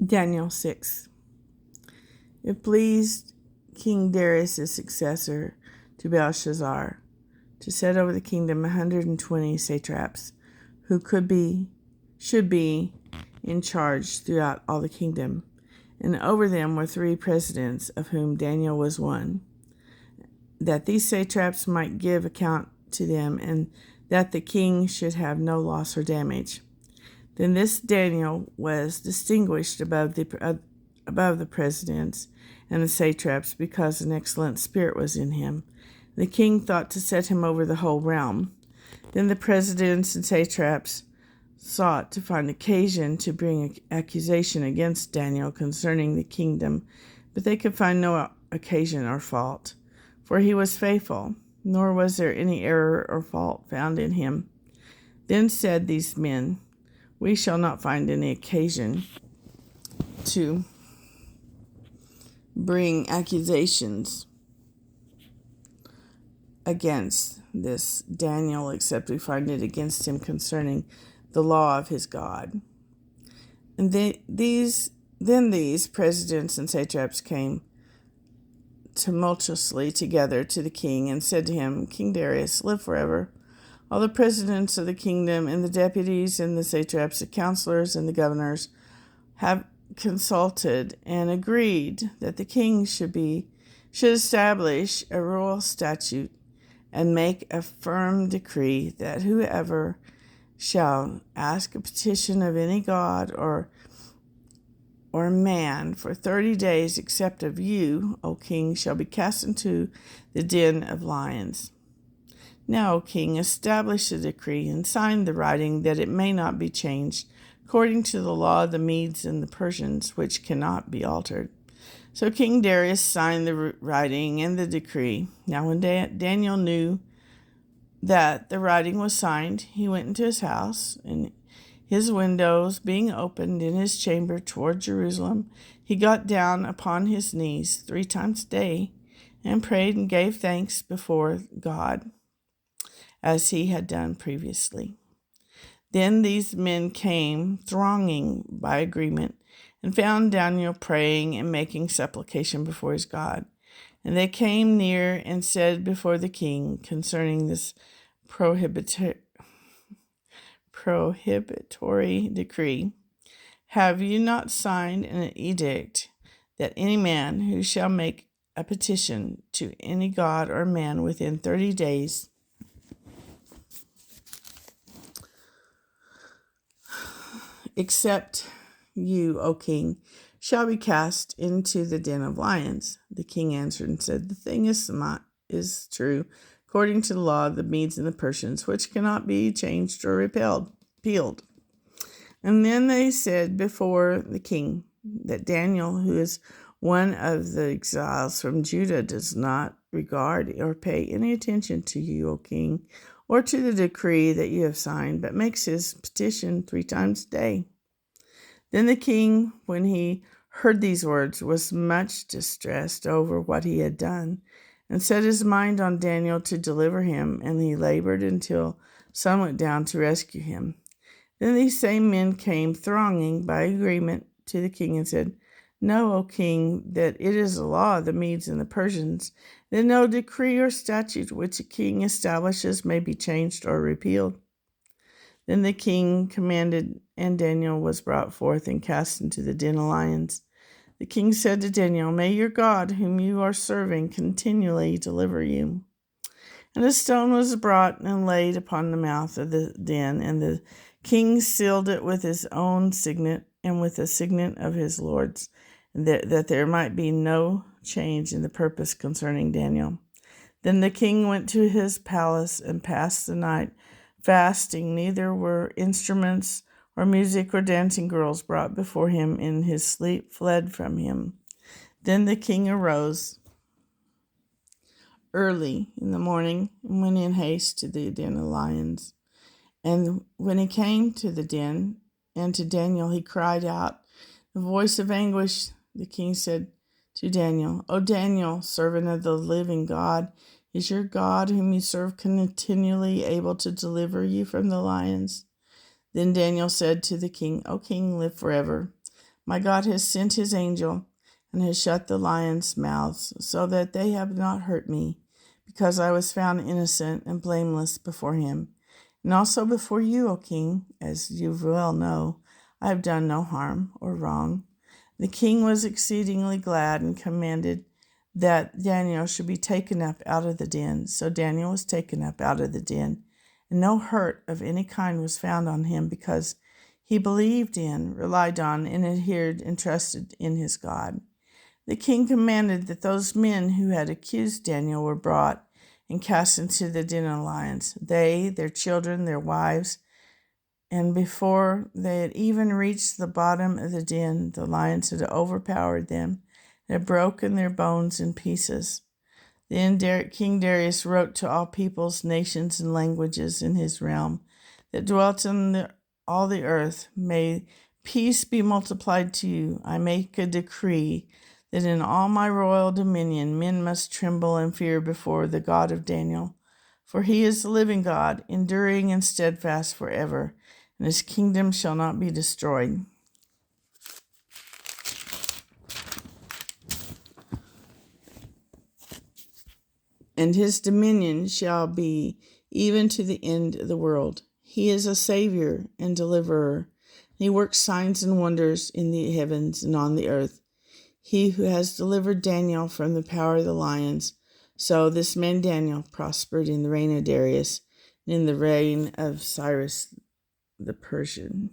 Daniel 6. It pleased King Darius, his successor, to Belshazzar, to set over the kingdom 120 satraps, who should be in charge throughout all the kingdom. And over them were 3 presidents, of whom Daniel was one, that these satraps might give account to them, and that the king should have no loss or damage. Then this Daniel was distinguished above the presidents and the satraps, because an excellent spirit was in him. The king thought to set him over the whole realm. Then the presidents and satraps sought to find occasion to bring accusation against Daniel concerning the kingdom, but they could find no occasion or fault, for he was faithful, nor was there any error or fault found in him. Then said these men, "We shall not find any occasion to bring accusations against this Daniel, except we find it against him concerning the law of his God." And these presidents and satraps came tumultuously together to the king and said to him, "King Darius, live forever. All the presidents of the kingdom and the deputies and the satraps, the counselors and the governors have consulted and agreed that the king should establish a royal statute and make a firm decree that whoever shall ask a petition of any god or man for 30 days, except of you, O king, shall be cast into the den of lions. Now, O king, establish the decree and sign the writing, that it may not be changed, according to the law of the Medes and the Persians, which cannot be altered." So King Darius signed the writing and the decree. Now when Daniel knew that the writing was signed, he went into his house, and his windows being opened in his chamber toward Jerusalem, he got down upon his knees 3 times a day and prayed and gave thanks before God, as he had done previously. Then these men came thronging by agreement and found Daniel praying and making supplication before his God. And they came near and said before the king concerning this prohibitory decree, "Have you not signed an edict that any man who shall make a petition to any god or man within 30 days except you, O king, shall be cast into the den of lions?" The king answered and said, "The thing is true, according to the law of the Medes and the Persians, which cannot be changed or repealed." And then they said before the king that Daniel, who is one of the exiles from Judah, does not regard or pay any attention to you, O king, or to the decree that you have signed, but makes his petition 3 times a day. Then the king, when he heard these words, was much distressed over what he had done, and set his mind on Daniel to deliver him, and he labored until some went down to rescue him. Then these same men came thronging by agreement to the king and said, "Know, O king, that it is the law of the Medes and the Persians, that no decree or statute which a king establishes may be changed or repealed." Then the king commanded, and Daniel was brought forth and cast into the den of lions. The king said to Daniel, "May your God, whom you are serving, continually deliver you." And a stone was brought and laid upon the mouth of the den, and the king sealed it with his own signet and with the signet of his lords, that there might be no change in the purpose concerning Daniel. Then the king went to his palace and passed the night fasting. Neither were instruments or music or dancing girls brought before him, in his sleep fled from him. Then the king arose early in the morning and went in haste to the den of lions. And when he came to the den and to Daniel, he cried out, the voice of anguish. The king said to Daniel, "O Daniel, servant of the living God, is your God, whom you serve, continually able to deliver you from the lions?" Then Daniel said to the king, "O king, live forever. My God has sent his angel and has shut the lions' mouths, so that they have not hurt me, because I was found innocent and blameless before him. And also before you, O king, as you well know, I have done no harm or wrong. The king was exceedingly glad and commanded that Daniel should be taken up out of the den. So Daniel was taken up out of the den, and no hurt of any kind was found on him, because he believed in, relied on, and adhered and trusted in his God. The king commanded that those men who had accused Daniel were brought and cast into the den of lions, they, their children, their wives, and before they had even reached the bottom of the den, the lions had overpowered them and had broken their bones in pieces. Then King Darius wrote to all peoples, nations, and languages in his realm that dwelt on all the earth, may peace be multiplied to you. I make a decree that in all my royal dominion men must tremble and fear before the God of Daniel. For he is the living God, enduring and steadfast forever, and his kingdom shall not be destroyed. And his dominion shall be even to the end of the world. He is a Savior and deliverer. He works signs and wonders in the heavens and on the earth. He who has delivered Daniel from the power of the lions. So this man Daniel prospered in the reign of Darius and in the reign of Cyrus the Persian.